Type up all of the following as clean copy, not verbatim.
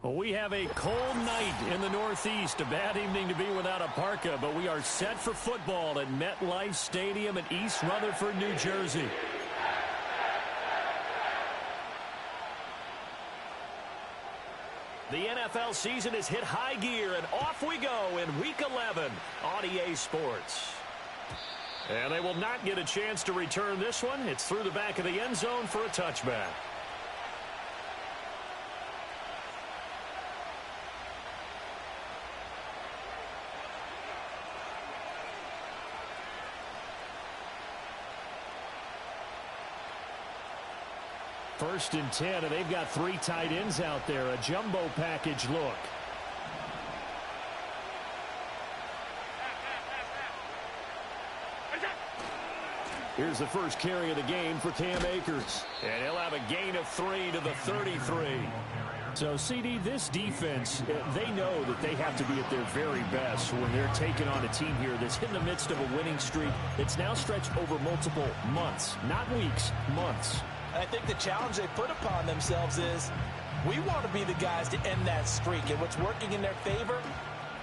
Well, we have a cold night in the Northeast. A bad evening to be without a parka, but we are set for football at MetLife Stadium in East Rutherford, New Jersey. The NFL season has hit high gear, and off we go in Week 11 on EA Sports. And they will not get a chance to return this one. It's through the back of the end zone for a touchback. First and 10, and they've got 3 tight ends out there. A jumbo package look. Here's the first carry of the game for Cam Akers. And he'll have a gain of 3 to the 33. So, CD, this defense, they know that they have to be at their very best when they're taking on a team here that's in the midst of a winning streak that's now stretched over multiple months. Not weeks, months. I think the challenge they put upon themselves is we want to be the guys to end that streak. And what's working in their favor?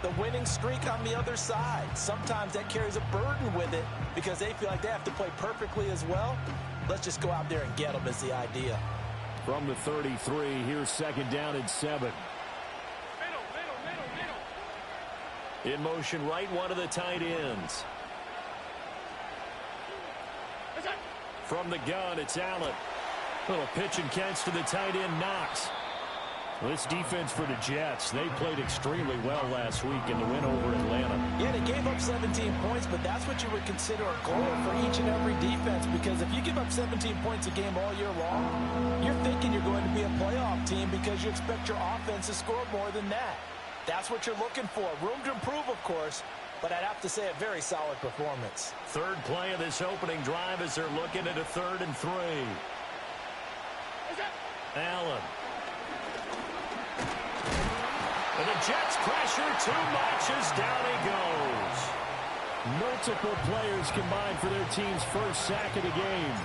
The winning streak on the other side. Sometimes that carries a burden with it because they feel like they have to play perfectly as well. Let's just go out there and get them is the idea. From the 33, here's second down and 7. Middle. In motion right, one of the tight ends. From the gun, it's Allen. Little pitch and catch to the tight end, Knox. This defense for the Jets, they played extremely well last week in the win over Atlanta. Yeah, they gave up 17 points, but that's what you would consider a goal for each and every defense, because if you give up 17 points a game all year long, you're thinking you're going to be a playoff team because you expect your offense to score more than that. That's what you're looking for. Room to improve, of course, but I'd have to say a very solid performance. Third play of this opening drive as they're looking at a 3rd and 3. Allen. And the Jets pressure too much as down he goes. Multiple players combined for their team's first sack of the game.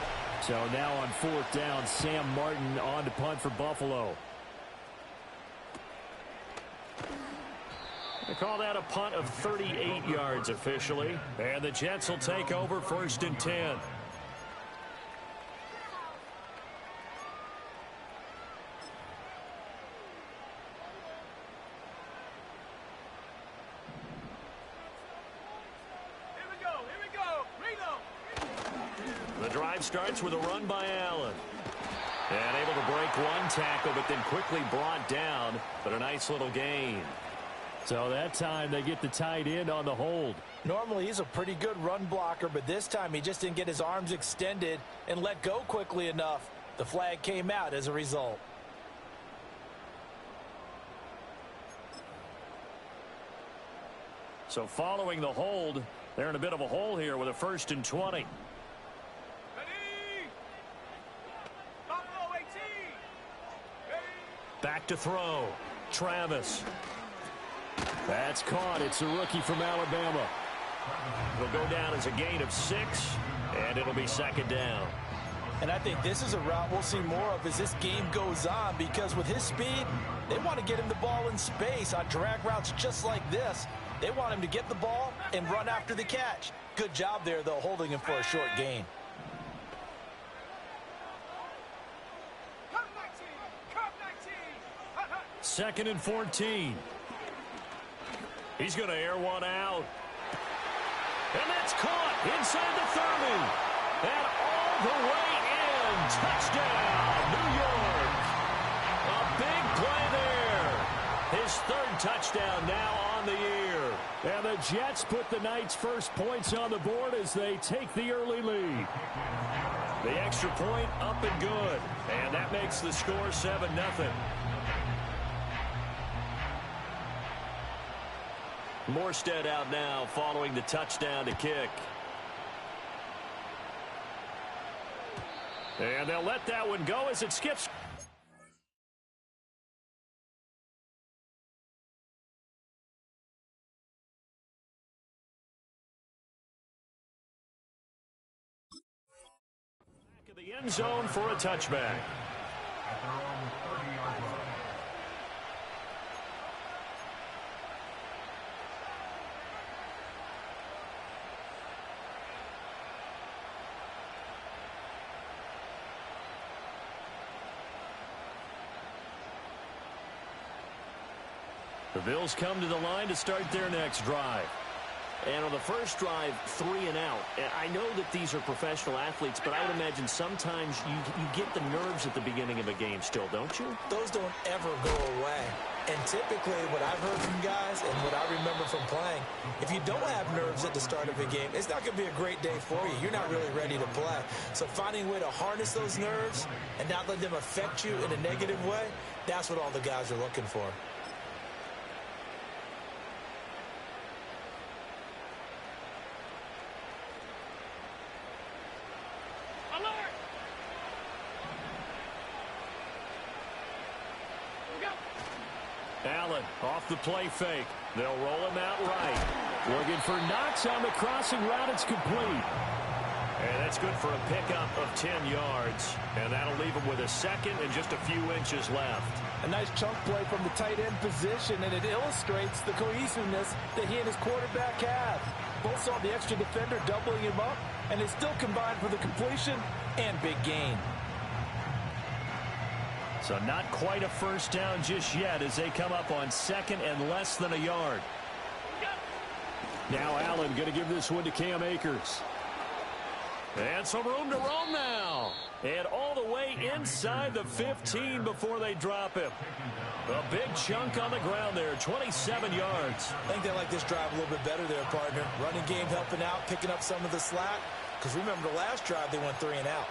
So now on 4th down, Sam Martin on to punt for Buffalo. They call that a punt of 38 yards officially. And the Jets will take over 1st and 10. The drive starts with a run by Allen. And able to break one tackle, but then quickly brought down. But a nice little gain. So that time they get the tight end on the hold. Normally he's a pretty good run blocker, but this time he just didn't get his arms extended and let go quickly enough. The flag came out as a result. So following the hold, they're in a bit of a hole here with a 1st and 20. Back to throw. Travis. That's caught. It's a rookie from Alabama. It'll go down as a gain of 6, and it'll be 2nd down. And I think this is a route we'll see more of as this game goes on, because with his speed, they want to get him the ball in space on drag routes just like this. They want him to get the ball and run after the catch. Good job there, though, holding him for a short gain. Second and 14. He's going to air one out. And that's caught inside the 30. And all the way in. Touchdown, New York. A big play there. His 3rd touchdown now on the year. And the Jets put the night's first points on the board as they take the early lead. The extra point up and good. And that makes the score 7-0. Morstead out now following the touchdown to kick. And they'll let that one go as it skips. Back of the end zone for a touchback. The Bills come to the line to start their next drive. And on the first drive, 3 and out. I know that these are professional athletes, but I would imagine sometimes you get the nerves at the beginning of a game still, don't you? Those don't ever go away. And typically what I've heard from guys and what I remember from playing, if you don't have nerves at the start of a game, it's not going to be a great day for you. You're not really ready to play. So finding a way to harness those nerves and not let them affect you in a negative way, that's what all the guys are looking for. Allen off the play fake. They'll roll him out right. Looking for Knox on the crossing route. It's complete. And that's good for a pickup of 10 yards. And that'll leave him with a second and just a few inches left. A nice chunk play from the tight end position, and it illustrates the cohesiveness that he and his quarterback have. Both saw the extra defender doubling him up, and they still combined for the completion and big gain. So not quite a first down just yet as they come up on second and less than a yard. Now Allen going to give this one to Cam Akers. And some room to roam now. And all the way inside the 15 before they drop him. A big chunk on the ground there, 27 yards. I think they like this drive a little bit better there, partner. Running game helping out, picking up some of the slack. Because remember, the last drive they went 3 and out.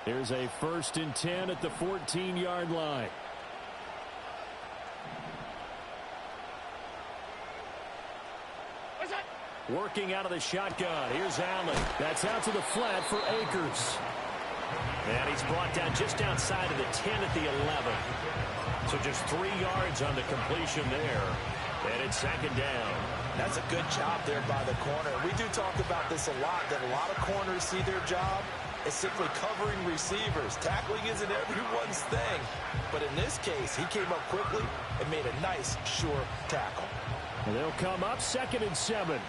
Here's a 1st and 10 at the 14-yard line. Working out of the shotgun. Here's Allen. That's out to the flat for Akers. And he's brought down just outside of the 10 at the 11. So just 3 yards on the completion there. And it's 2nd down. That's a good job there by the corner. We do talk about this a lot, that a lot of corners see their job is simply covering receivers. Tackling isn't everyone's thing. But in this case, he came up quickly and made a nice, sure tackle. And they'll come up 2nd and 7.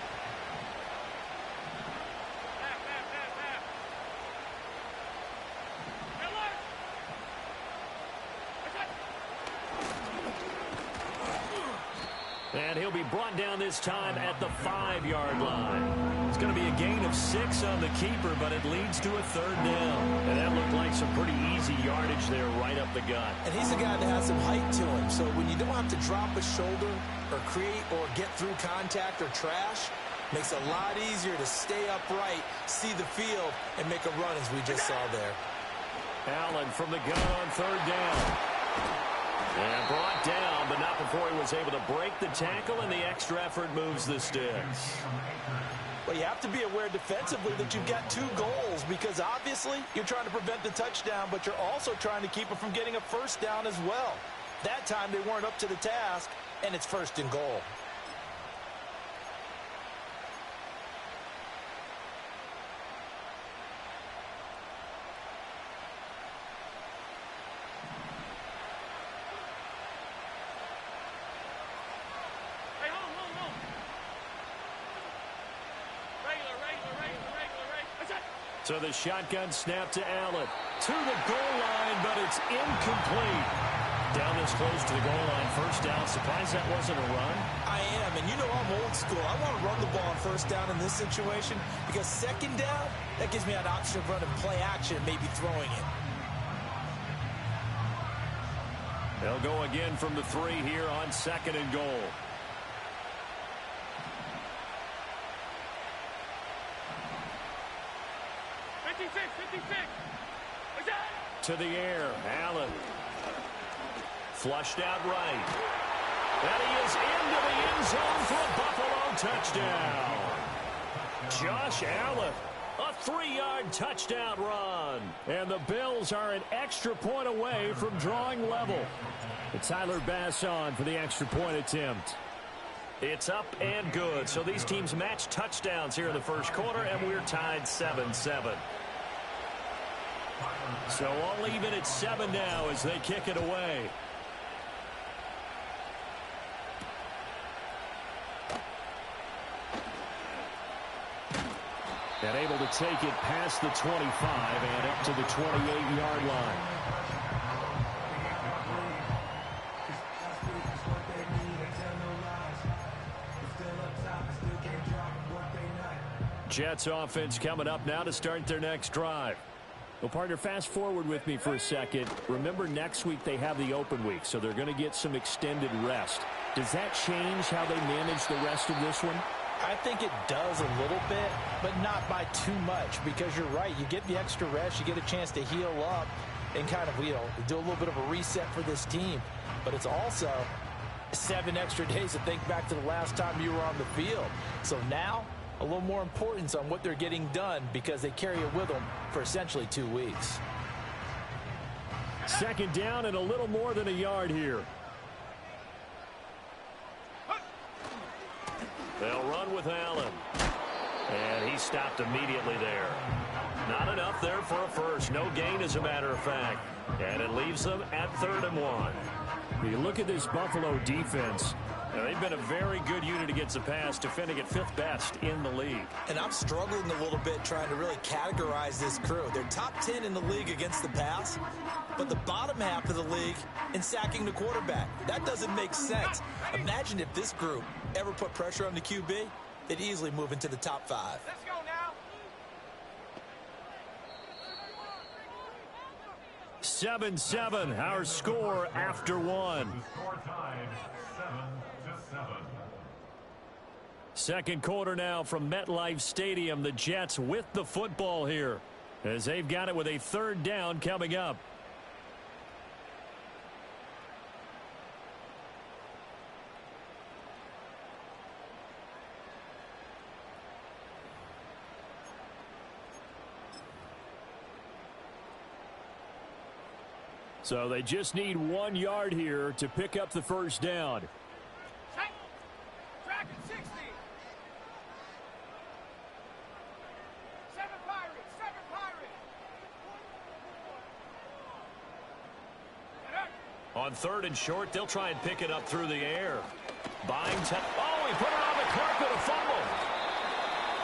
And he'll be brought down this time at the 5-yard line. It's going to be a gain of 6 on the keeper, but it leads to a 3rd down. And that looked like some pretty easy yardage there right up the gut. And he's a guy that has some height to him. So when you don't have to drop a shoulder or create or get through contact or trash, makes it a lot easier to stay upright, see the field, and make a run as we just saw there. Allen from the gun on 3rd down. And brought down, but not before he was able to break the tackle, and the extra effort moves the sticks. Well, you have to be aware defensively that you've got 2 goals because obviously you're trying to prevent the touchdown, but you're also trying to keep it from getting a 1st down as well. That time they weren't up to the task, and it's 1st and goal. So the shotgun snap to Allen. To the goal line, but it's incomplete. Down this close to the goal line. 1st down. Surprised that wasn't a run? I am, and you know I'm old school. I want to run the ball on 1st down in this situation because 2nd down, that gives me an option of running play action, maybe throwing it. They'll go again from the 3 here on 2nd and goal. To the air, Allen. Flushed out right. And he is into the end zone for a Buffalo touchdown. Josh Allen, a 3-yard touchdown run. And the Bills are an extra point away from drawing level. It's Tyler Bass on for the extra point attempt. It's up and good. So these teams match touchdowns here in the first quarter, and we're tied 7-7. So all even at 7 now as they kick it away. And able to take it past the 25 and up to the 28-yard line. Jets offense coming up now to start their next drive. Well, partner, fast forward with me for a second. Remember, next week they have the open week, so they're going to get some extended rest. Does that change how they manage the rest of this one? I think it does a little bit, but not by too much, because you're right. You get the extra rest, you get a chance to heal up and kind of, do a little bit of a reset for this team. But it's also 7 extra days to think back to the last time you were on the field. So now, a little more importance on what they're getting done because they carry it with them for essentially 2 weeks. Second down and a little more than a yard here. They'll run with Allen. And he stopped immediately there. Not enough there for a first. No gain, as a matter of fact. And it leaves them at 3rd and 1. You look at this Buffalo defense. Now, they've been a very good unit against the pass, defending at 5th best in the league. And I'm struggling a little bit trying to really categorize this crew. They're top 10 in the league against the pass, but the bottom half of the league in sacking the quarterback. That doesn't make sense. Imagine if this group ever put pressure on the QB, they'd easily move into the top 5. Let's go now. 7-7, our score after 1. Score time 7-7. Second quarter now from MetLife Stadium. The Jets with the football here as they've got it with a 3rd down coming up. So they just need 1 yard here to pick up the first down. Check. Track at 60. 7 Pirates. 7 Pirates. On 3rd and short, they'll try and pick it up through the air. Buying time. Oh, he put it on the carpet, a fumble.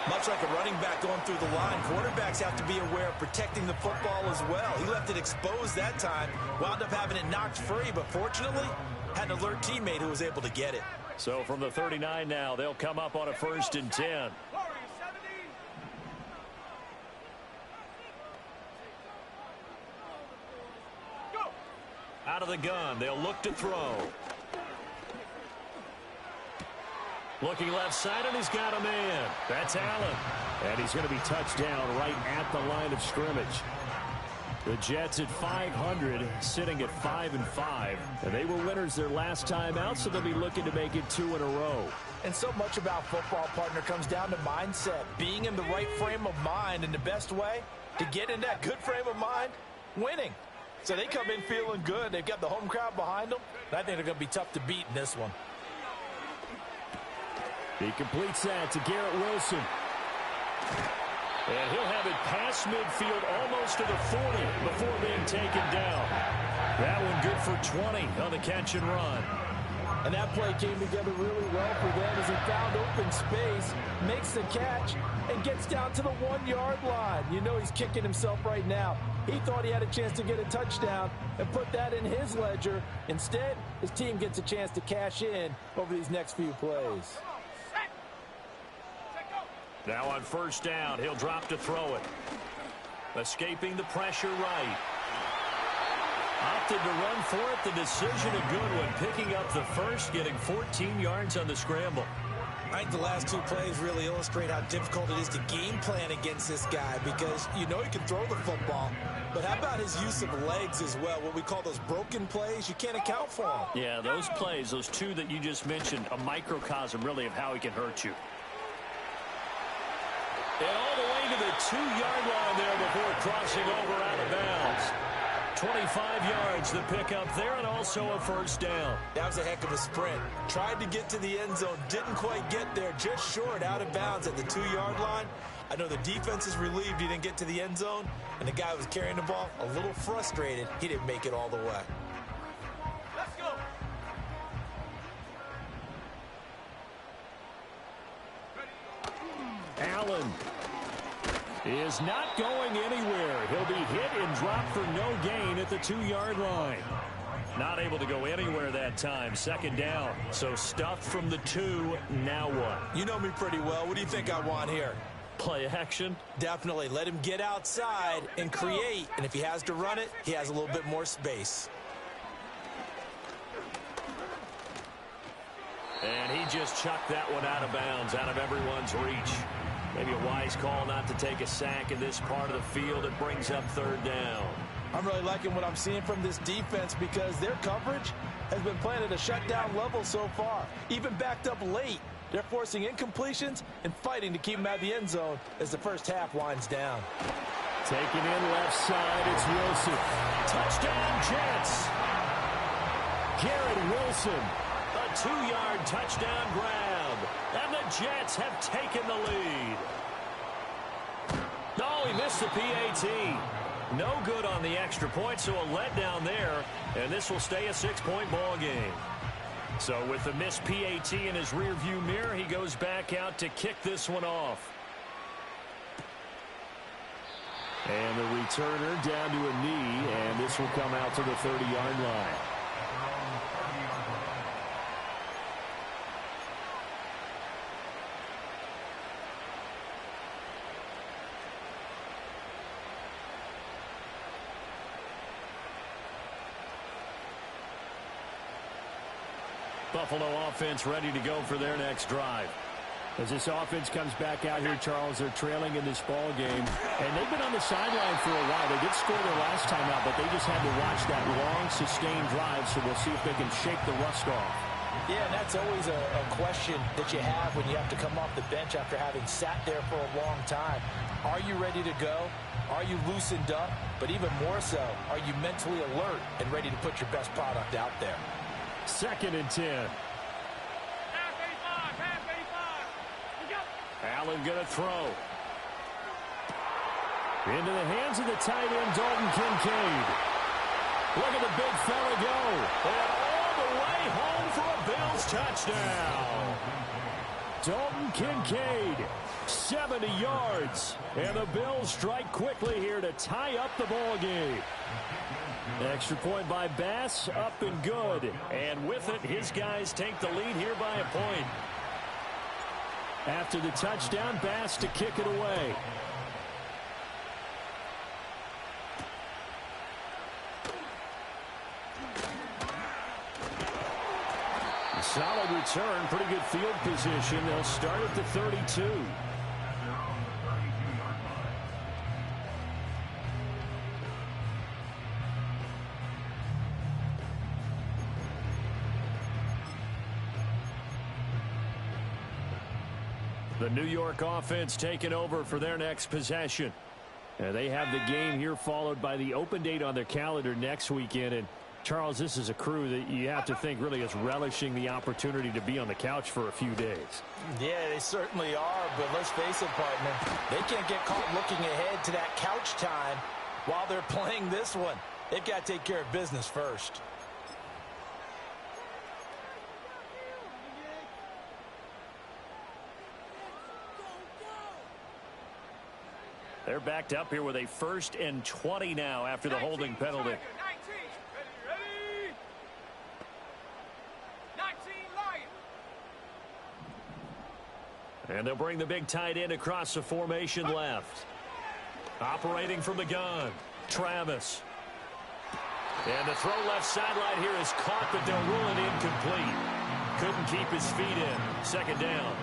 Much like a running back going through the line, quarterbacks have to be aware of protecting the football as well. He left it exposed that time, wound up having it knocked free, but fortunately had an alert teammate who was able to get it. So from the 39 now, they'll come up on a 1st and 10. Warriors 70. Go. Out of the gun, they'll look to throw. Looking left side, and he's got a man. That's Allen. And he's going to be touched down right at the line of scrimmage. The Jets at 500, sitting at 5-5. And they were winners their last time out, so they'll be looking to make it 2 in a row. And so much about football, partner, comes down to mindset. Being in the right frame of mind, and the best way to get in that good frame of mind, winning. So they come in feeling good. They've got the home crowd behind them. And I think they're going to be tough to beat in this one. He completes that to Garrett Wilson. And he'll have it past midfield almost to the 40 before being taken down. That one good for 20 on the catch and run. And that play came together really well for them as he found open space, makes the catch, and gets down to the 1 yard line. You know he's kicking himself right now. He thought he had a chance to get a touchdown and put that in his ledger. Instead, his team gets a chance to cash in over these next few plays. Now on 1st down, he'll drop to throw it. Escaping the pressure right. Opted to run for it. The decision a good one. Picking up the first, getting 14 yards on the scramble. I think the last 2 plays really illustrate how difficult it is to game plan against this guy because you know he can throw the football. But how about his use of legs as well? What we call those broken plays, you can't account for them. Yeah, those plays, those 2 that you just mentioned, a microcosm really of how he can hurt you. And all the way to the 2 yard line there before crossing over out of bounds. 25 yards to pick up there, and also a first down. That was a heck of a sprint. Tried to get to the end zone, didn't quite get there, just short, out of bounds at the 2-yard line. I know the defense is relieved he didn't get to the end zone, and the guy who was carrying the ball, a little frustrated, he didn't make it all the way. Let's go. Allen is not going anywhere. He'll be hit and dropped for no gain at the 2-yard line. Not able to go anywhere that time. Second down. So stuffed from the 2. Now what? You know me pretty well. What do you think I want here? Play action. Definitely. Let him get outside and create. And if he has to run it, he has a little bit more space. And he just chucked that one out of bounds, out of everyone's reach. Maybe a wise call not to take a sack in this part of the field. It brings up third down. I'm really liking what I'm seeing from this defense because their coverage has been playing at a shutdown level so far. Even backed up late, they're forcing incompletions and fighting to keep them out of the end zone as the first half winds down. Taking in left side, it's Wilson. Touchdown, Jets. Garrett Wilson. A 2-yard touchdown grab. And the Jets have taken the lead. Oh, he missed the PAT. No good on the extra point, so a letdown there. And this will stay a 6-point ball game. So with the missed PAT in his rearview mirror, he goes back out to kick this one off. And the returner down to a knee, and this will come out to the 30-yard line. Buffalo offense ready to go for their next drive. As this offense comes back out here, Charles, they're trailing in this ball game. And they've been on the sideline for a while. They did score their last time out, but they just had to watch that long, sustained drive, so we'll see if they can shake the rust off. Yeah, and that's always a question that you have when you have to come off the bench after having sat there for a long time. Are you ready to go? Are you loosened up? But even more so, are you mentally alert and ready to put your best product out there? 2nd and 10. Half 85. We go. Allen going to throw. Into the hands of the tight end, Dalton Kincaid. Look at the big fella go. And all the way home for a Bills touchdown. Dalton Kincaid, 70 yards. And the Bills strike quickly here to tie up the ball game. Extra point by Bass, up and good. And with it, his guys take the lead here by a point. After the touchdown, Bass to kick it away. Solid return, pretty good field position. They'll start at the 32. The New York offense taking over for their next possession. They have the game here followed by the open date on their calendar next weekend. And Charles, this is a crew that you have to think really is relishing the opportunity to be on the couch for a few days. Yeah, they certainly are, but let's face it, partner. They can't get caught looking ahead to that couch time while they're playing this one. They've got to take care of business first. They're backed up here with a 1st and 20 now after the holding penalty. 19. Ready. 19 Lions. And they'll bring the big tight end across the formation left. Operating from the gun, Travis. And the throw left sideline here is caught, but they'll rule it incomplete. Couldn't keep his feet in. 2nd down.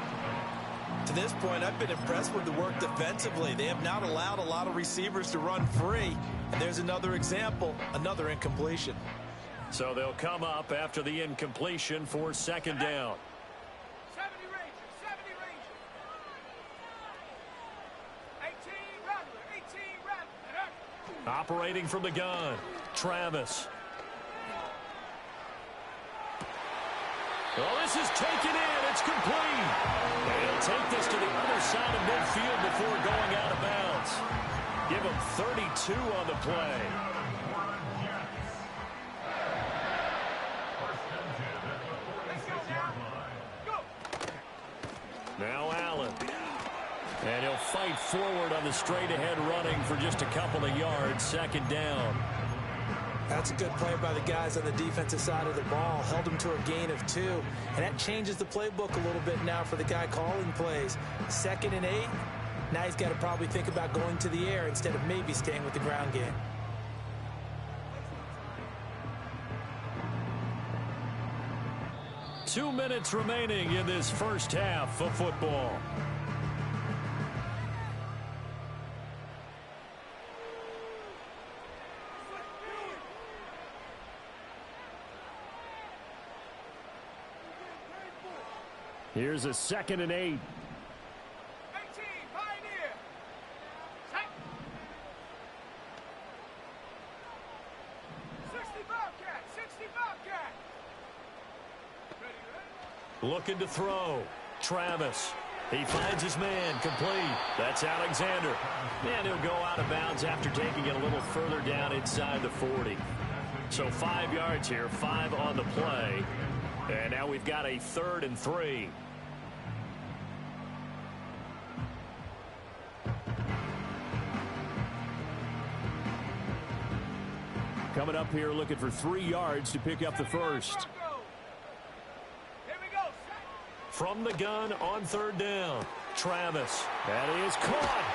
To this point, I've been impressed with the work defensively. They have not allowed a lot of receivers to run free. And there's another example, another incompletion. So they'll come up after the incompletion for 2nd down. 70 Rangers. 18 Rattler. Operating from the gun, Travis. Oh, this is taken in. It's complete. And he'll take this to the other side of midfield before going out of bounds. Give him 32 on the play. Now Allen. And he'll fight forward on the straight-ahead running for just a couple of yards. Second down. That's a good play by the guys on the defensive side of the ball. Held them to a gain of 2. And that changes the playbook a little bit now for the guy calling plays. 2nd and 8. Now he's got to probably think about going to the air instead of maybe staying with the ground game. Two minutes remaining in this first half of football. Here's a 2nd and 8. 18, Pioneer. Set. 60 Bobcat, 60 Bobcat. Ready, ready? Looking to throw. Travis. He finds his man. Complete. That's Alexander. And he'll go out of bounds after taking it a little further down inside the 40. So 5 yards here, 5 on the play. And now we've got a 3rd and 3. Coming up here looking for 3 yards to pick up the first. Here we go. From the gun on 3rd down. Travis. That is caught.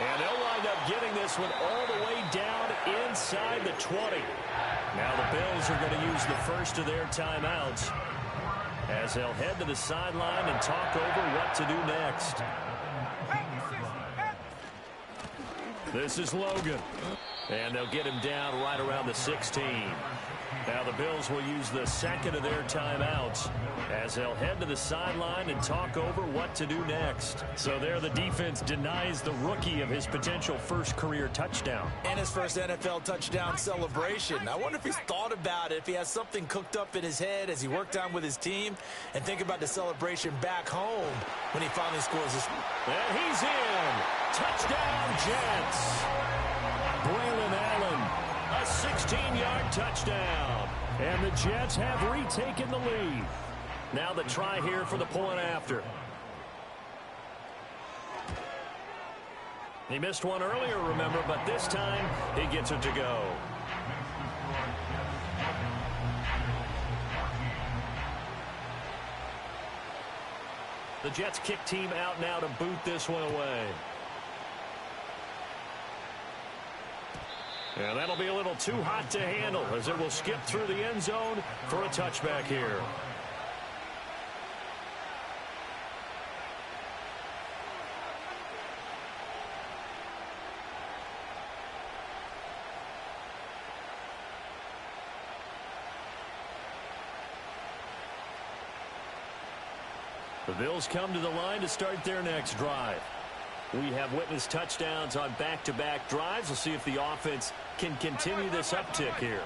And they'll wind up getting this one all the way down inside the 20. Now the Bills are going to use the first of their timeouts as they'll head to the sideline and talk over what to do next. This is Logan. And they'll get him down right around the 16. Now the Bills will use the 2nd of their timeouts as they'll head to the sideline and talk over what to do next. So there the defense denies the rookie of his potential first career touchdown. And his first NFL touchdown celebration. I wonder if he's thought about it, if he has something cooked up in his head as he worked on with his team, and think about the celebration back home when he finally scores his. And he's in. Touchdown, Jets. Braylon Allen, a 16-yard touchdown. And the Jets have retaken the lead. Now the try here for the point after. He missed one earlier, remember, but this time he gets it to go. The Jets kick team out now to boot this one away. And that'll be a little too hot to handle as it will skip through the end zone for a touchback here. The Bills come to the line to start their next drive. We have witnessed touchdowns on back-to-back drives. We'll see if the offense can continue this uptick here.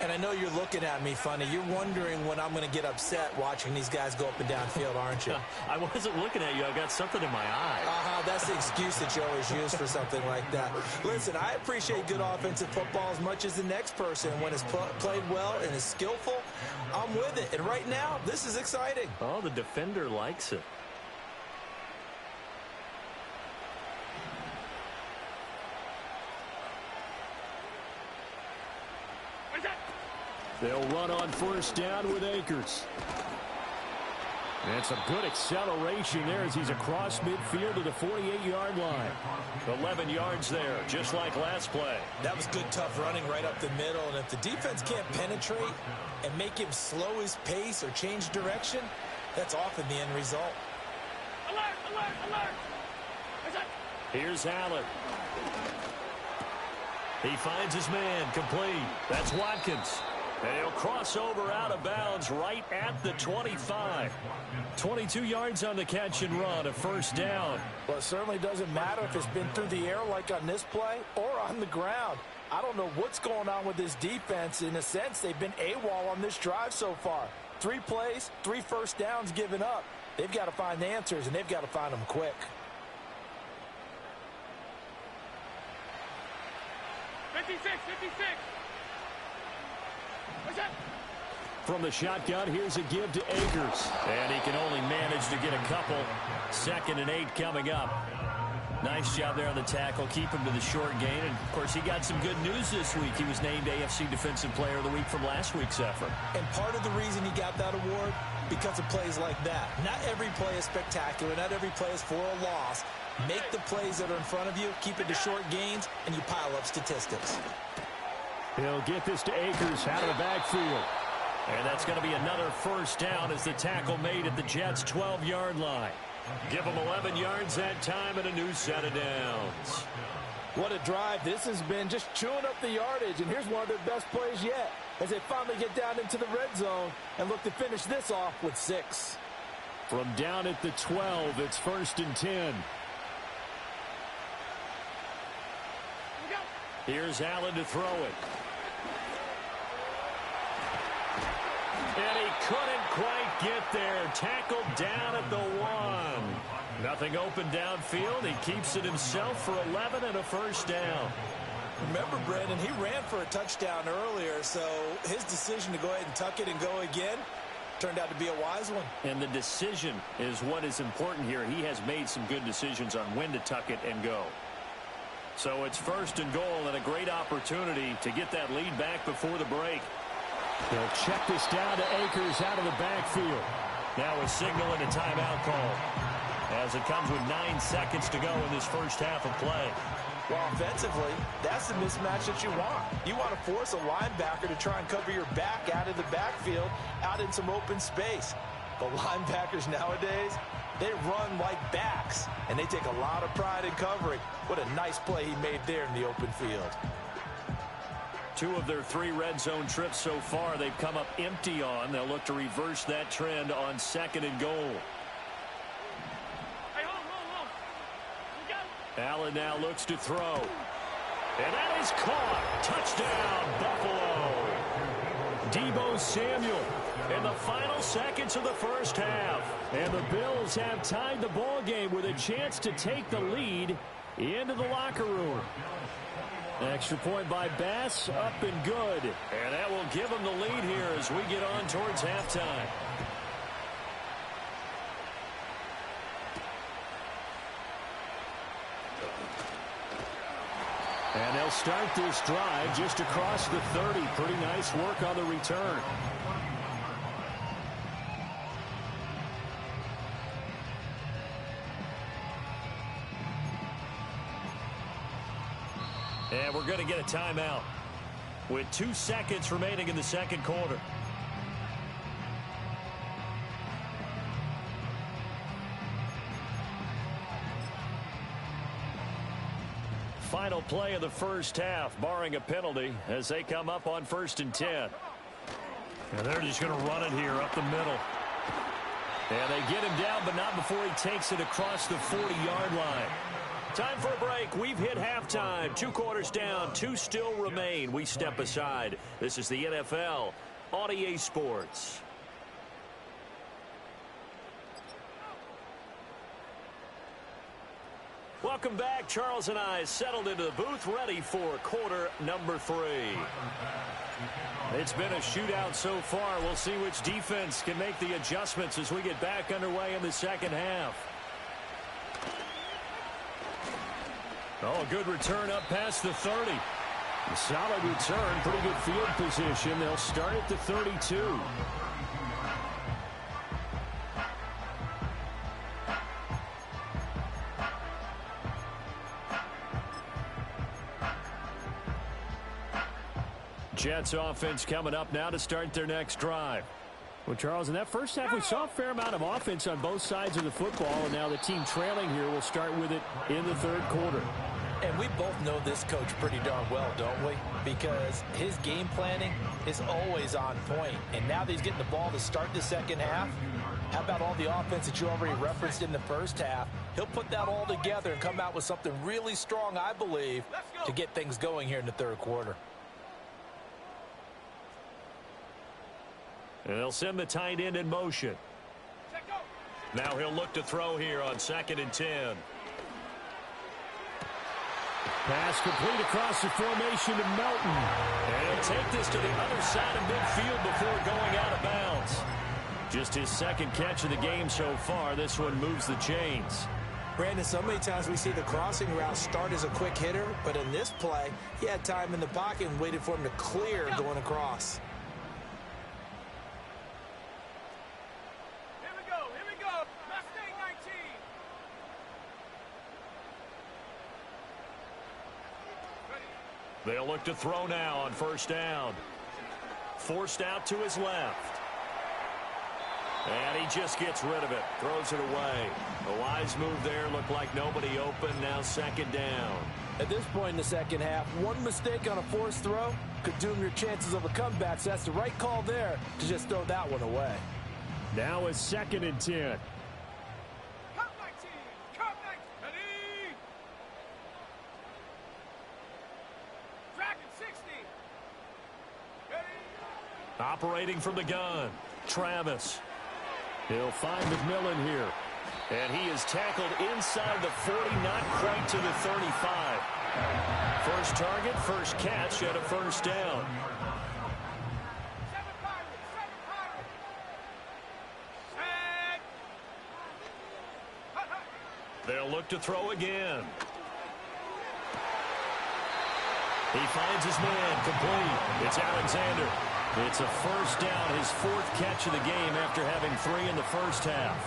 And I know you're looking at me funny. You're wondering when I'm going to get upset watching these guys go up and down field, aren't you? I wasn't looking at you. I got something in my eye. That's the excuse that you always use for something like that. Listen, I appreciate good offensive football as much as the next person. When it's played well and is skillful, I'm with it. And right now, this is exciting. Oh, the defender likes it. They'll run on first down with Akers. And some good acceleration there as he's across midfield to the 48-yard line. 11 yards there, just like last play. That was good, tough running right up the middle. And if the defense can't penetrate and make him slow his pace or change direction, that's often the end result. Alert, alert, alert. Here's Allen. He finds his man, complete. That's Watkins. And he'll cross over out of bounds right at the 25. 22 yards on the catch and run, a first down. Well, it certainly doesn't matter if it's been through the air like on this play or on the ground. I don't know what's going on with this defense. In a sense, they've been AWOL on this drive so far. 3 plays, 3 first downs given up. They've got to find the answers, and they've got to find them quick. 56, 56. What's that? From the shotgun, here's a give to Akers. And he can only manage to get a couple. 2nd and 8 coming up. Nice job there on the tackle. Keep him to the short gain. And, of course, he got some good news this week. He was named AFC Defensive Player of the Week from last week's effort. And part of the reason he got that award, because of plays like that. Not every play is spectacular. Not every play is for a loss. Make the plays that are in front of you, keep it to short gains, and you pile up statistics. He'll get this to Akers out of the backfield. And that's going to be another first down as the tackle made at the Jets' 12-yard line. Give them 11 yards that time and a new set of downs. What a drive this has been, just chewing up the yardage. And here's one of their best plays yet as they finally get down into the red zone and look to finish this off with 6. From down at the 12, it's 1st and 10. Here's Allen to throw it. And he couldn't quite get there. Tackled down at the 1. Nothing open downfield. He keeps it himself for 11 and a first down. Remember, Brandon, he ran for a touchdown earlier, so his decision to go ahead and tuck it and go again turned out to be a wise one. And the decision is what is important here. He has made some good decisions on when to tuck it and go. So it's 1st and goal and a great opportunity to get that lead back before the break. They'll check this down to Akers out of the backfield. Now a signal and a timeout call as it comes with 9 seconds to go in this first half of play. Well, offensively, that's the mismatch that you want. You want to force a linebacker to try and cover your back out of the backfield, out in some open space. The linebackers nowadays, they run like backs, and they take a lot of pride in covering. What a nice play he made there in the open field. 2 of their 3 red zone trips so far they've come up empty on. They'll look to reverse that trend on 2nd and goal. Hey, hold. You got it. Allen now looks to throw. And that is caught. Touchdown, Buffalo. Deebo Samuel in the final seconds of the first half. And the Bills have tied the ball game with a chance to take the lead into the locker room. Extra point by Bass, up and good. And that will give them the lead here as we get on towards halftime. And they'll start this drive just across the 30. Pretty nice work on the return. And we're going to get a timeout with 2 seconds remaining in the second quarter. Final play of the first half, barring a penalty, as they come up on 1st and 10. And they're just going to run it here up the middle. And they get him down, but not before he takes it across the 40-yard line. Time for a break. We've hit halftime. 2 quarters down. 2 still remain. We step aside. This is the NFL on EA Sports. Welcome back. Charles and I settled into the booth, ready for quarter number 3. It's been a shootout so far. We'll see which defense can make the adjustments as we get back underway in the second half. Oh, a good return up past the 30. A solid return, pretty good field position. They'll start at the 32. Jets offense coming up now to start their next drive. Well, Charles, in that first half, we saw a fair amount of offense on both sides of the football, and now the team trailing here will start with it in the third quarter. And we both know this coach pretty darn well, don't we? Because his game planning is always on point. And now that he's getting the ball to start the second half, How about all the offense that you already referenced in the first half? He'll put that all together and come out with something really strong, I believe, to get things going here in the third quarter. And they'll send the tight end in motion. Now he'll look to throw here on 2nd and 10. Pass complete across the formation to Melton. And he'll take this to the other side of midfield before going out of bounds. Just his 2nd catch of the game so far. This one moves the chains. Brandon, so many times we see the crossing route start as a quick hitter, but in this play, he had time in the pocket and waited for him to clear going across. Here we go. Mustang 19. They'll look to throw now on 1st down. Forced out to his left. And he just gets rid of it. Throws it away. A wise move there. Looked like nobody open. Now 2nd down. At this point in the second half, one mistake on a forced throw could doom your chances of a comeback. So that's the right call there to just throw that one away. Now it's 2nd and 10. Come 19. Come 19. Ready. Dragon 60. Ready. Operating from the gun. Travis. He'll find McMillan here. And he is tackled inside the 40, not quite to the 35. First target, first catch at a 1st down. 7 Pirates. 7 Pirates. Set. They'll look to throw again. He finds his man, complete. It's Alexander. It's a 1st down, his 4th catch of the game after having 3 in the first half.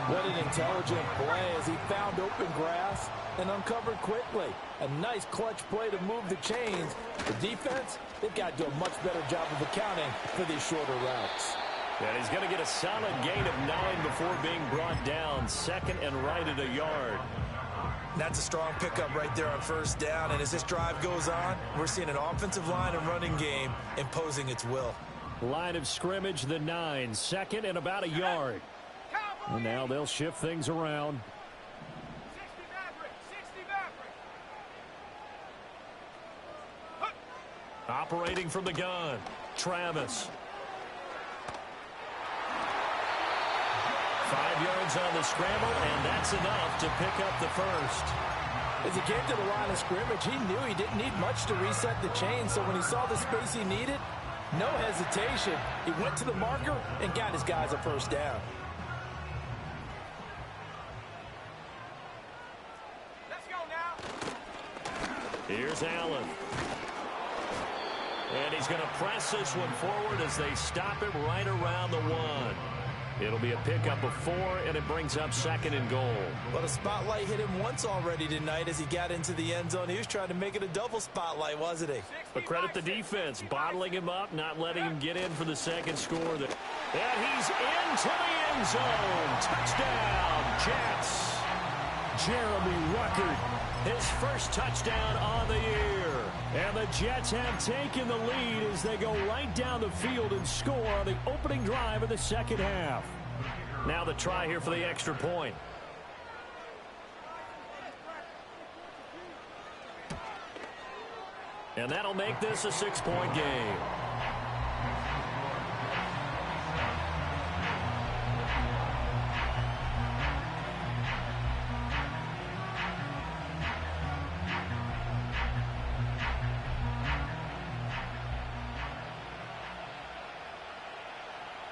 What an intelligent play as he found open grass and uncovered quickly. A nice clutch play to move the chains. The defense, they've got to do a much better job of accounting for these shorter routes. And he's going to get a solid gain of 9 before being brought down. 2nd and right at a yard. That's a strong pickup right there on 1st down. And as this drive goes on, we're seeing an offensive line and running game imposing its will. Line of scrimmage, the 9. 2nd and about a yard. And now they'll shift things around. 60 Maverick. 60 Maverick. Operating from the gun. Travis. 5 yards on the scramble, and that's enough to pick up the 1st. As he came to the line of scrimmage, he knew he didn't need much to reset the chain, so when he saw the space he needed, no hesitation. He went to the marker and got his guys a 1st down. Let's go now. Here's Allen. And he's going to press this one forward as they stop it right around the 1. It'll be a pickup of 4, and it brings up 2nd and goal. But a spotlight hit him once already tonight as he got into the end zone. He was trying to make it a double spotlight, wasn't he? But credit the defense, bottling him up, not letting him get in for the 2nd score. And he's into the end zone. Touchdown, Jets. Jeremy Ruckert. His 1st touchdown on the year. And the Jets have taken the lead as they go right down the field and score on the opening drive of the 2nd half. Now the try here for the extra point. And that'll make this a 6-point game.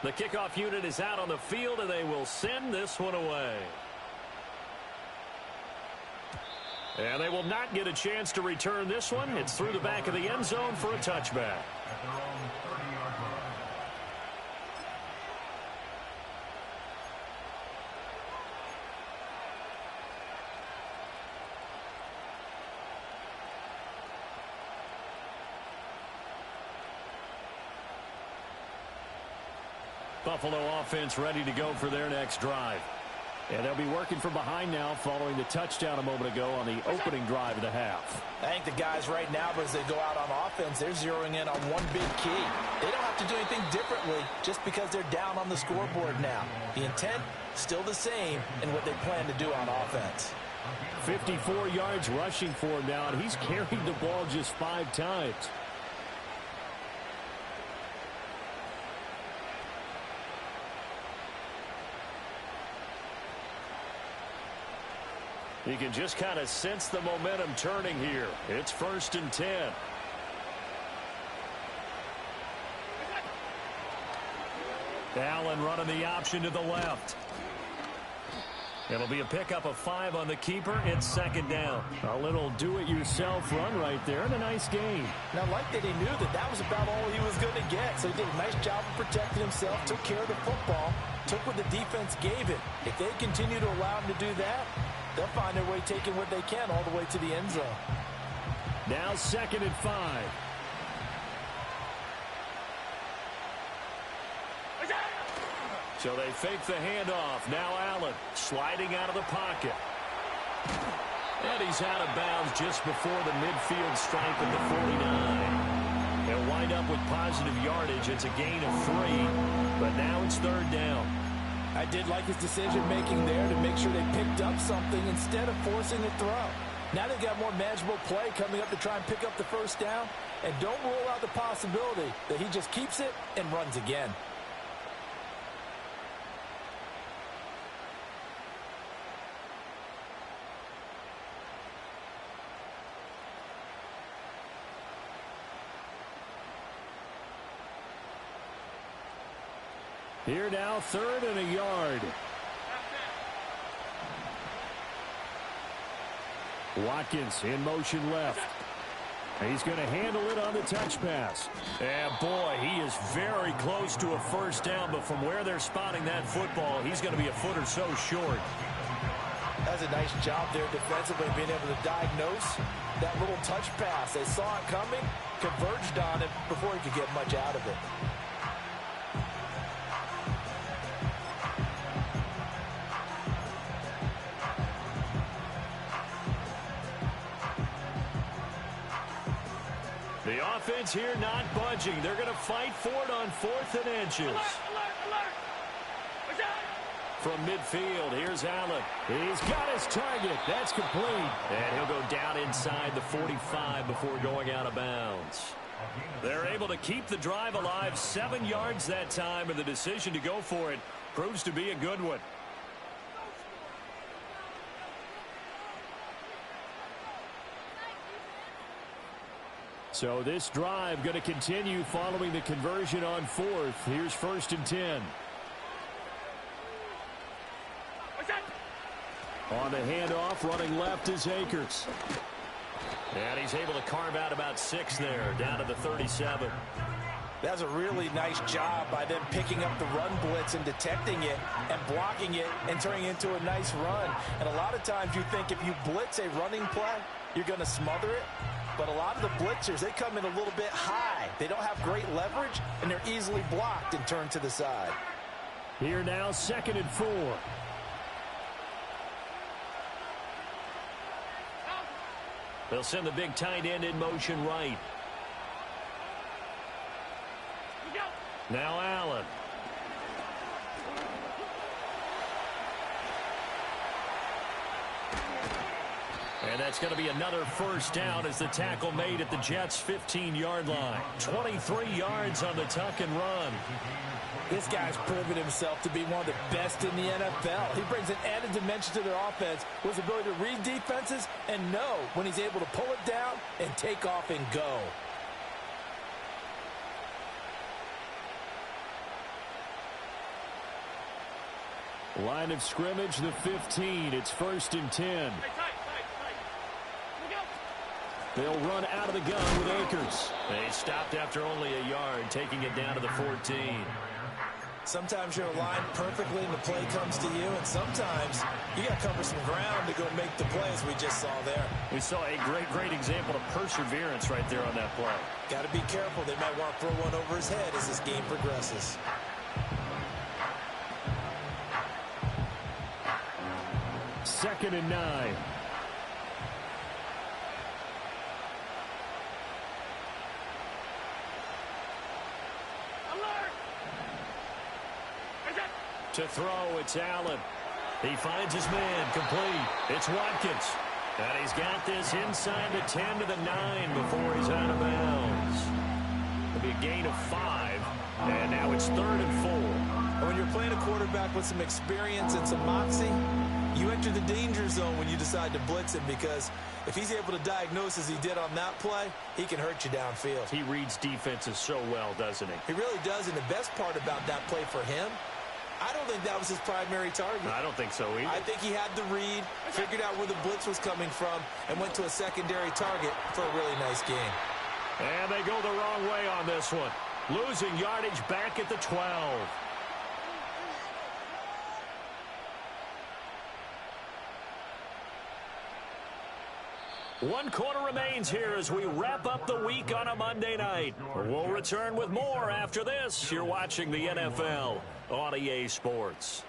The kickoff unit is out on the field, and they will send this one away. And they will not get a chance to return this one. It's through the back of the end zone for a touchback. At their own 30-yard line. Buffalo offense ready to go for their next drive. And they'll be working from behind now following the touchdown a moment ago on the opening drive of the half. I think the guys right now, as they go out on offense, they're zeroing in on one big key. They don't have to do anything differently just because they're down on the scoreboard now. The intent, still the same in what they plan to do on offense. 54 yards rushing for him now, and he's carried the ball just 5 times. You can just kind of sense the momentum turning here. It's 1st and 10. Allen running the option to the left. It'll be a pickup of 5 on the keeper. It's 2nd down. A little do-it-yourself run right there, and a nice gain. Now, like that, he knew that was about all he was going to get. So he did a nice job of protecting himself, took care of the football, took what the defense gave him. If they continue to allow him to do that, they'll find their way taking what they can all the way to the end zone. Now 2nd and 5. So they fake the handoff. Now Allen sliding out of the pocket. And he's out of bounds just before the midfield stripe at the 49. They'll wind up with positive yardage. It's a gain of 3, but now it's 3rd down. I did like his decision-making there to make sure they picked up something instead of forcing a throw. Now they've got more manageable play coming up to try and pick up the 1st down. And don't rule out the possibility that he just keeps it and runs again. Here now, 3rd and a yard. Watkins in motion left. He's going to handle it on the touch pass. And boy, he is very close to a 1st down, but from where they're spotting that football, he's going to be a foot or so short. That's a nice job there defensively, being able to diagnose that little touch pass. They saw it coming, converged on it before he could get much out of it. The offense here not budging. They're going to fight for it on 4th and inches. From midfield, here's Allen. He's got his target. That's complete. And he'll go down inside the 45 before going out of bounds. They're able to keep the drive alive, 7 yards that time, and the decision to go for it proves to be a good one. So this drive going to continue following the conversion on 4th. Here's 1st and 10. On the handoff, running left is Akers. And he's able to carve out about 6 there, down to the 37. That's a really nice job by them picking up the run blitz and detecting it and blocking it and turning it into a nice run. And a lot of times you think if you blitz a running play, you're going to smother it. But a lot of the blitzers, they come in a little bit high. They don't have great leverage, and they're easily blocked and turned to the side. Here now, 2nd and 4. They'll send the big tight end in motion right. Now Allen. And that's going to be another 1st down as the tackle made at the Jets' 15-yard line. 23 yards on the tuck and run. This guy's proven himself to be one of the best in the NFL. He brings an added dimension to their offense with his ability to read defenses and know when he's able to pull it down and take off and go. Line of scrimmage, the 15. It's 1st and 10. They'll run out of the gun with Akers. They stopped after only a yard, taking it down to the 14. Sometimes you're aligned perfectly and the play comes to you, and sometimes you got to cover some ground to go make the play, as we just saw there. We saw a great example of perseverance right there on that play. Got to be careful. They might want to throw one over his head as this game progresses. 2nd and 9. To throw, it's Allen. He finds his man, complete. It's Watkins. And he's got this inside the 10 to the 9 before he's out of bounds. It'll be a gain of 5, and now it's 3rd and 4. When you're playing a quarterback with some experience and some moxie, you enter the danger zone when you decide to blitz him, because if he's able to diagnose as he did on that play, he can hurt you downfield. He reads defenses so well, doesn't he? He really does, and the best part about that play for him, I don't think that was his primary target. I don't think so either. I think he had the read, figured out where the blitz was coming from, and went to a secondary target for a really nice game. And they go the wrong way on this one. Losing yardage back at the 12. One quarter remains here as we wrap up the week on a Monday night. We'll return with more after this. You're watching the NFL on EA Sports.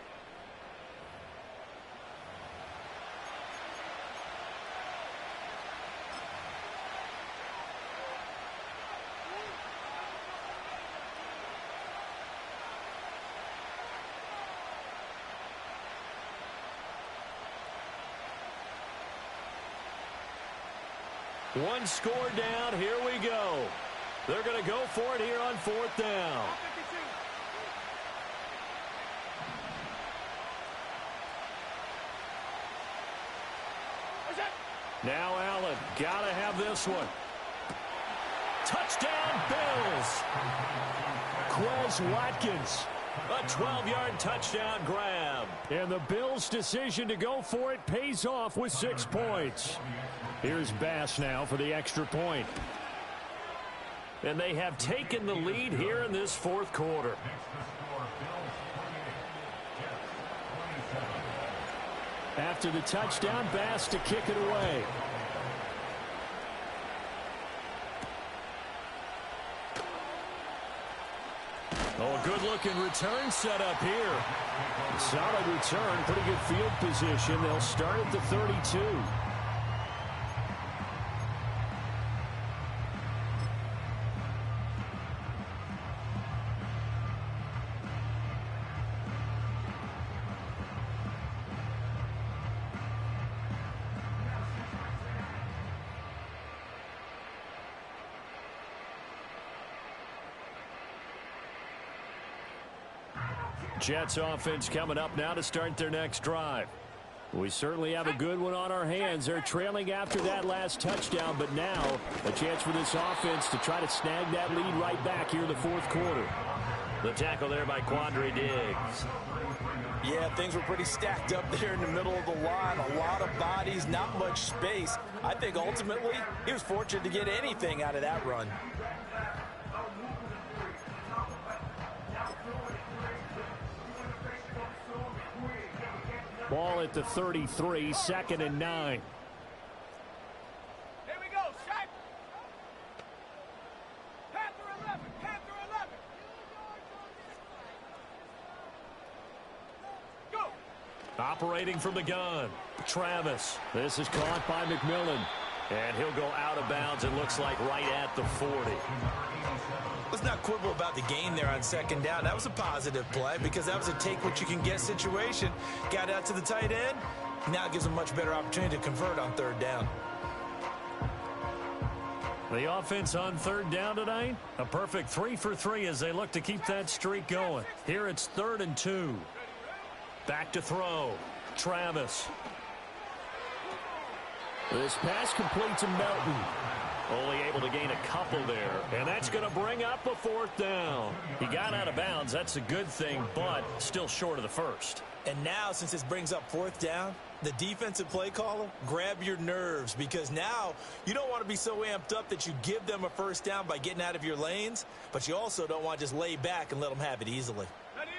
One score down. Here we go. They're going to go for it here on 4th down. Now Allen. Got to have this one. Touchdown, Bills. Quez Watkins. A 12-yard touchdown grab. And the Bills' decision to go for it pays off with 6 points. Here's Bass now for the extra point. And they have taken the lead here in this 4th quarter. After the touchdown, Bass to kick it away. Oh, a good-looking return set up here. Solid return, pretty good field position. They'll start at the 32. Jets offense coming up now to start their next drive. We certainly have a good one on our hands. They're trailing after that last touchdown, but now a chance for this offense to try to snag that lead right back here in the 4th quarter. The tackle there by Quandre Diggs. Yeah, things were pretty stacked up there in the middle of the line. A lot of bodies, not much space. I think ultimately he was fortunate to get anything out of that run. Ball at the 33, 2nd and 9. Here we go, Shaq. Panther 11, Panther 11. Go. Operating from the gun, Travis. This is caught by McMillan. And he'll go out of bounds, it looks like, right at the 40. Let's not quibble about the gain there on 2nd down. That was a positive play because that was a take-what-you-can-get situation. Got out to the tight end. Now it gives them a much better opportunity to convert on 3rd down. The offense on 3rd down tonight, a perfect 3 for 3 as they look to keep that streak going. Here it's 3rd and 2. Back to throw, Travis. This pass complete to Melton. Only able to gain a couple there, and that's going to bring up a 4th down. He got out of bounds. That's a good thing, but still short of the first. And now, since this brings up 4th down, the defensive play caller, grab your nerves, because now you don't want to be so amped up that you give them a 1st down by getting out of your lanes, but you also don't want to just lay back and let them have it easily. Ready.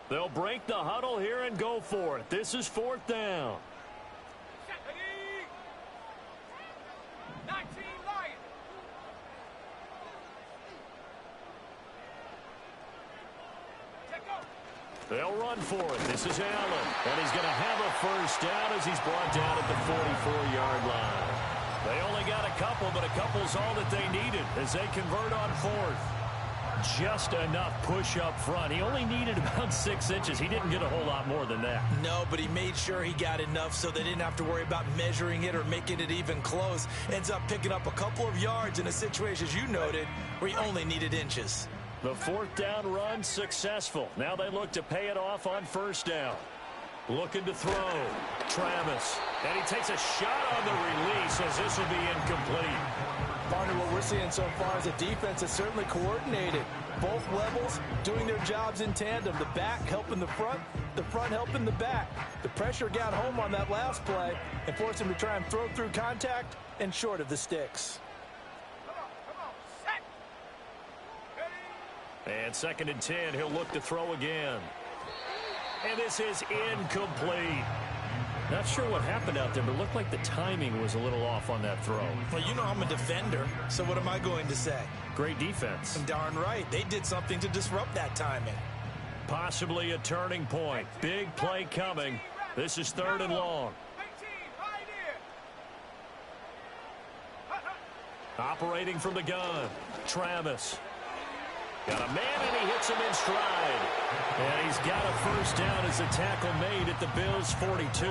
They'll break the huddle here and go for it. This is 4th down. Ready. 19 Lions. Check go. They'll run for it. This is Allen. And he's going to have a first down as he's brought down at the 44-yard line. They only got a couple, but a couple's all that they needed as they convert on fourth. Just enough push up front. He only needed about 6 inches. He didn't get a whole lot more than that. No, but he made sure he got enough so they didn't have to worry about measuring it or making it even close. Ends up picking up a couple of yards in a situation, as you noted, where he only needed inches. The fourth down run successful. Now they look to pay it off on first down. Looking to throw. Travis. And he takes a shot on the release as this will be incomplete. Partner, what we're seeing so far is a defense that's certainly coordinated. Both levels doing their jobs in tandem. The back helping the front helping the back. The pressure got home on that last play and forced him to try and throw through contact and short of the sticks. Come on, set. Ready? And 2nd and 10, he'll look to throw again. And this is incomplete. Not sure what happened out there, but it looked like the timing was a little off on that throw. Well, you know I'm a defender, so what am I going to say? Great defense. Darn right. They did something to disrupt that timing. Possibly a turning point. Big play coming. This is 3rd and long. 18, right in. Operating from the gun. Travis. Got a man, and he hits him in stride. And he's got a first down as the tackle made at the Bills' 42.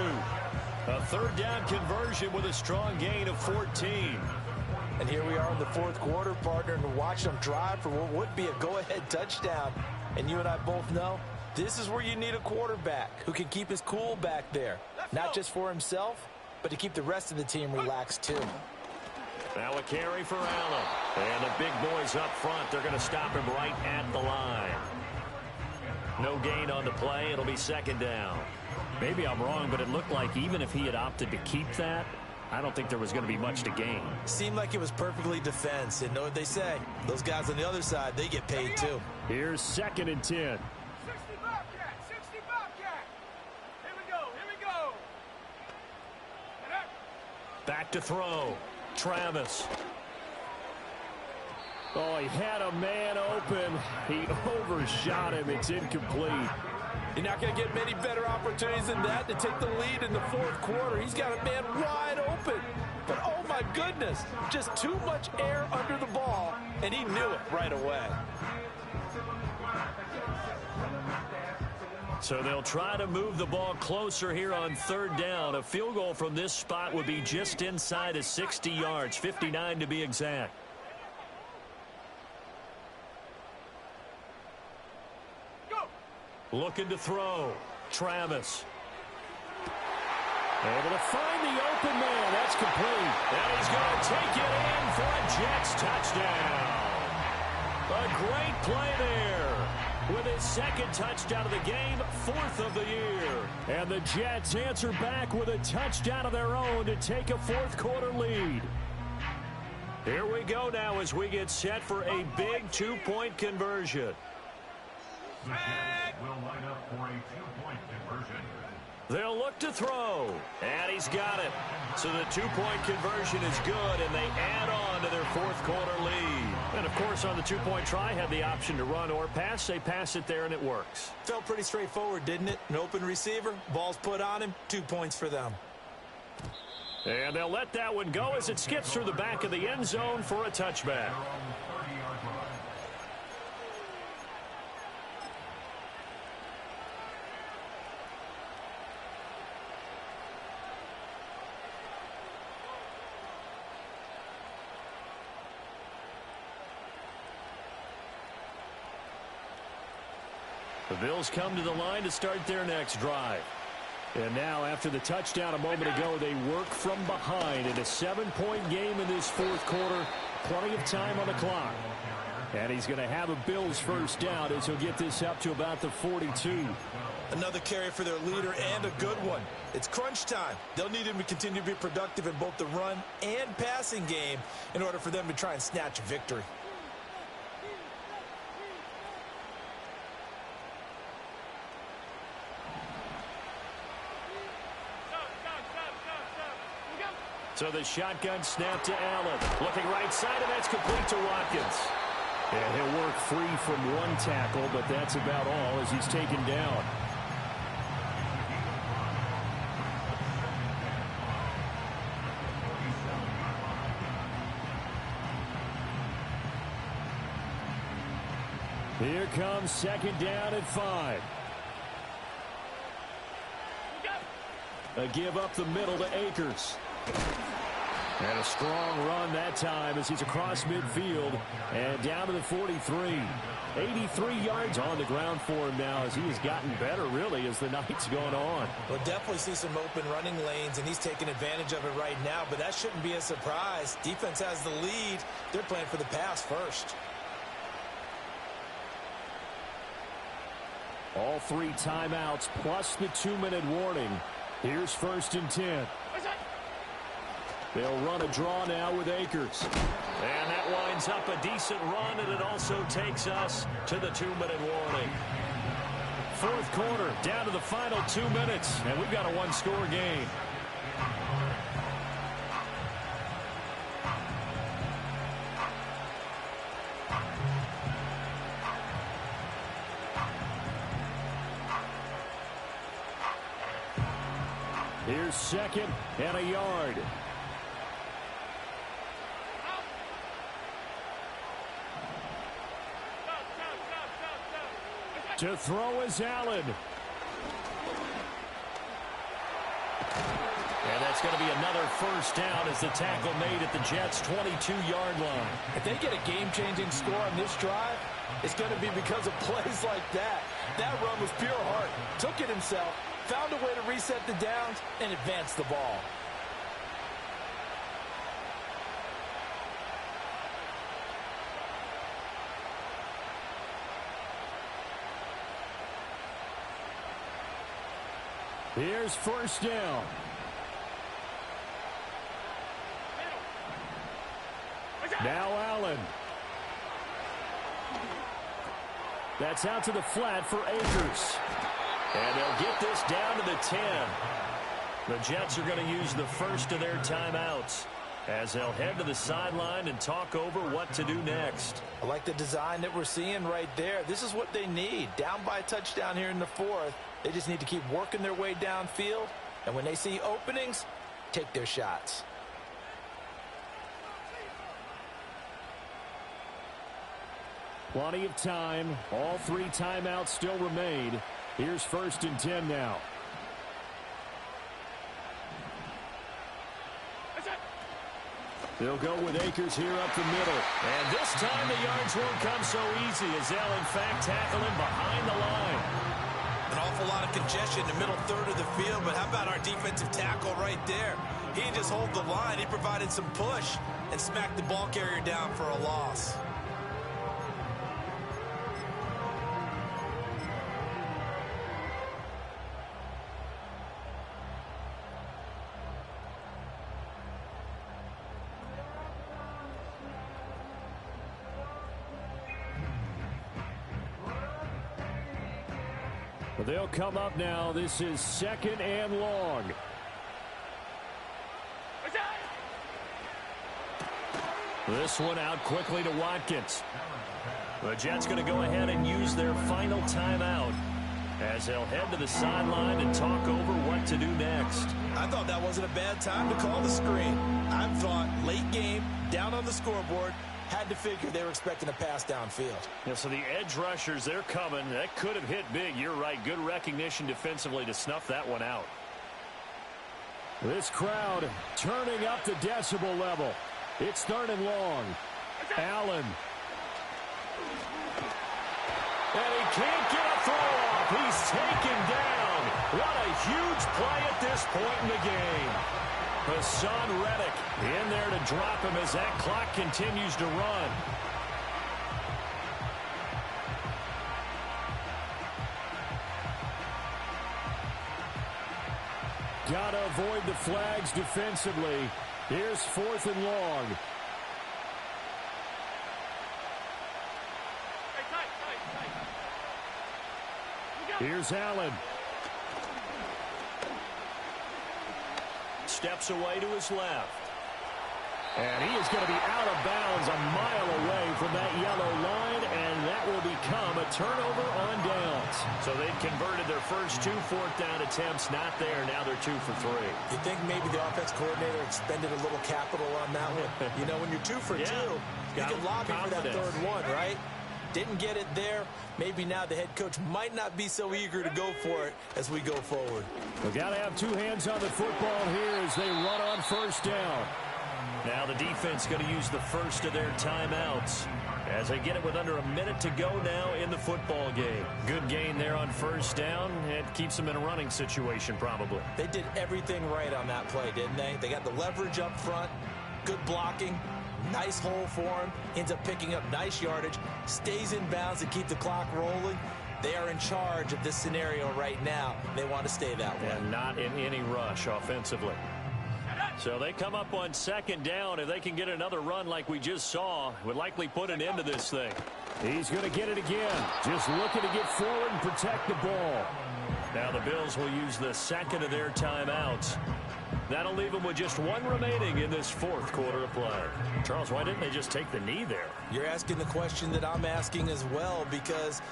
A 3rd down conversion with a strong gain of 14. And here we are in the fourth quarter, partner, and watch them drive for what would be a go-ahead touchdown. And you and I both know this is where you need a quarterback who can keep his cool back there. Not just for himself, but to keep the rest of the team relaxed too. Now a carry for Allen. And the big boys up front, they're going to stop him right at the line. No gain on the play. It'll be 2nd down. Maybe I'm wrong, but it looked like even if he had opted to keep that, I don't think there was going to be much to gain. Seemed like it was perfectly defense. And know what they say? Those guys on the other side, they get paid too. Here's 2nd and 10. 60 Bobcat, 60 Bobcat. Here we go. Back to throw. Travis. Oh, he had a man open. He overshot him. It's incomplete. You're not going to get many better opportunities than that to take the lead in the fourth quarter. He's got a man wide open. But, oh, my goodness, just too much air under the ball, and he knew it right away. So they'll try to move the ball closer here on 3rd down. A field goal from this spot would be just inside of 60 yards, 59 to be exact. Looking to throw. Travis. Able to find the open man. That's complete. And he's going to take it in for a Jets touchdown. A great play there. With his 2nd touchdown of the game, 4th of the year. And the Jets answer back with a touchdown of their own to take a fourth quarter lead. Here we go now as we get set for a big 2-point conversion. The Jets will line up for a 2-point conversion. They'll look to throw, and he's got it. So the 2-point conversion is good, and they add on to their fourth quarter lead. And, of course, on the 2-point try, had the option to run or pass. They pass it there, and it works. Felt pretty straightforward, didn't it? An open receiver, ball's put on him, 2 points for them. And they'll let that one go as it skips through the back of the end zone for a touchback. The Bills come to the line to start their next drive. And now, after the touchdown a moment ago, they work from behind in a 7-point game in this fourth quarter. Plenty of time on the clock. And he's going to have a Bills first down as he'll get this up to about the 42. Another carry for their leader and a good one. It's crunch time. They'll need him to continue to be productive in both the run and passing game in order for them to try and snatch a victory. So the shotgun snap to Allen. Looking right side, and that's complete to Watkins. And he'll work free from one tackle, but that's about all as he's taken down. Here comes second down at 5. A give up the middle to Akers. And a strong run that time as he's across midfield and down to the 43. 83 yards on the ground for him now as he has gotten better, really, as the night's gone on. We'll definitely see some open running lanes, and he's taking advantage of it right now, but that shouldn't be a surprise. Defense has the lead. They're playing for the pass first. All 3 timeouts plus the 2-minute warning. Here's 1st and 10. They'll run a draw now with Akers. And that winds up a decent run, and it also takes us to the 2-minute warning. 4th quarter, down to the final 2 minutes, and we've got a 1-score game. Here's 2nd and a yard. To throw is Allen. And that's going to be another first down as the tackle made at the Jets' 22-yard line. If they get a game-changing score on this drive, it's going to be because of plays like that. That run was pure heart. Took it himself, found a way to reset the downs, and advance the ball. Here's 1st down. Now Allen. That's out to the flat for Akers. And they'll get this down to the 10. The Jets are going to use the first of their timeouts as they'll head to the sideline and talk over what to do next. I like the design that we're seeing right there. This is what they need. Down by a touchdown here in the 4th. They just need to keep working their way downfield. And when they see openings, take their shots. Plenty of time. All 3 timeouts still remain. Here's 1st and 10 now. They'll go with Akers here up the middle. And this time the yards won't come so easy as they'll, in fact, tackle him behind the line. An awful lot of congestion in the middle third of the field, but how about our defensive tackle right there? He didn't just hold the line. He provided some push and smacked the ball carrier down for a loss. They'll come up now. This is 2nd and long. This one out quickly to Watkins. The Jets going to go ahead and use their final timeout as they'll head to the sideline and talk over what to do next. I thought that wasn't a bad time to call the screen. I thought late game, down on the scoreboard, had to figure they were expecting a pass downfield. Yeah, so the edge rushers, they're coming. That could have hit big. You're right. Good recognition defensively to snuff that one out. This crowd turning up the decibel level. It's 3rd and long. Allen. And he can't get a throw off. He's taken down. What a huge play at this point in the game. Hassan Reddick in there to drop him as that clock continues to run. Got to avoid the flags defensively. Here's 4th and long. Here's Allen. Steps away to his left. And he is going to be out of bounds a mile away from that yellow line, and that will become a turnover on downs. So they've converted their first 2 fourth-down attempts. Not there. Now they're 2 for 3. You think maybe the offense coordinator expended a little capital on that one? You know, when you're 2 for 2, you can lobby for that third one, right? Didn't get it there. Maybe now the head coach might not be so eager to go for it as we go forward. We've got to have 2 hands on the football here as they run on first down. Now the defense going to use the first of their timeouts as they get it with under a minute to go now in the football game. Good gain there on first down. It keeps them in a running situation probably. They did everything right on that play, didn't they? They got the leverage up front, good blocking, nice hole for him, ends up picking up nice yardage, stays in bounds to keep the clock rolling. They are in charge of this scenario right now. They want to stay that way. And not in any rush offensively. So they come up on second down. If they can get another run like we just saw, would likely put an end to this thing. He's going to get it again. Just looking to get forward and protect the ball. Now the Bills will use the second of their timeouts. That'll leave them with just 1 remaining in this fourth quarter of play. Charles, why didn't they just take the knee there? You're asking the question that I'm asking as well, because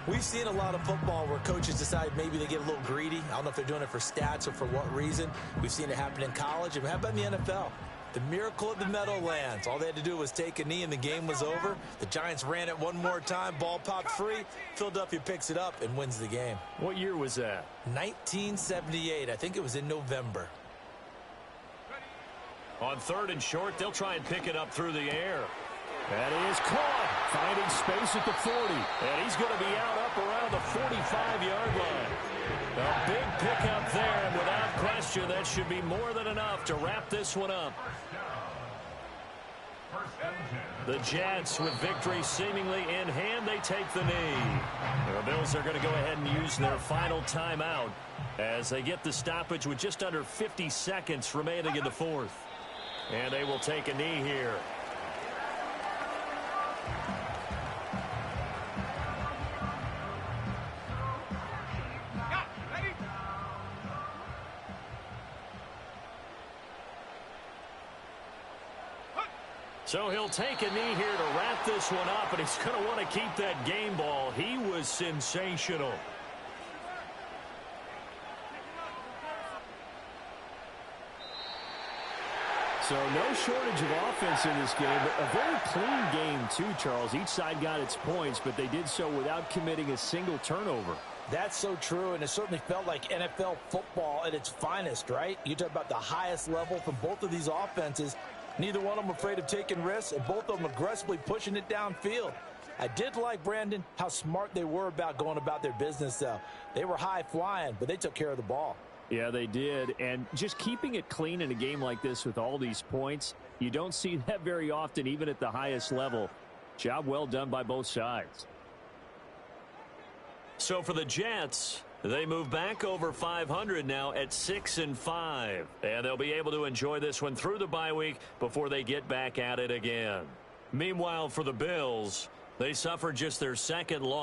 we've seen a lot of football where coaches decide maybe they get a little greedy. I don't know if they're doing it for stats or for what reason. We've seen it happen in college. And how about in the NFL? The miracle of the Meadowlands. All they had to do was take a knee and the game was over. The Giants ran it one more time. Ball popped free. Philadelphia picks it up and wins the game. What year was that? 1978. I think it was in November. On 3rd and short, they'll try and pick it up through the air. That is caught, finding space at the 40. And he's going to be out up around the 45-yard line. A big pickup there, and without question, that should be more than enough to wrap this one up. The Jets, with victory seemingly in hand, they take the knee. The Bills are going to go ahead and use their final timeout as they get the stoppage with just under 50 seconds remaining in the fourth. And they will take a knee here. So he'll take a knee here to wrap this one up, and he's going to want to keep that game ball. He was sensational. So no shortage of offense in this game, but a very clean game too, Charles. Each side got its points, but they did so without committing a single turnover. That's so true, and it certainly felt like NFL football at its finest, right? You talk about the highest level from both of these offenses. Neither one of them afraid of taking risks, and both of them aggressively pushing it downfield. I did like, Brandon, how smart they were about going about their business, though. They were high-flying, but they took care of the ball. Yeah, they did, and just keeping it clean in a game like this with all these points, you don't see that very often, even at the highest level. Job well done by both sides. So for the Jets, they move back over 500 now at 6-5. And they'll be able to enjoy this one through the bye week before they get back at it again. Meanwhile, for the Bills, they suffered just their second loss.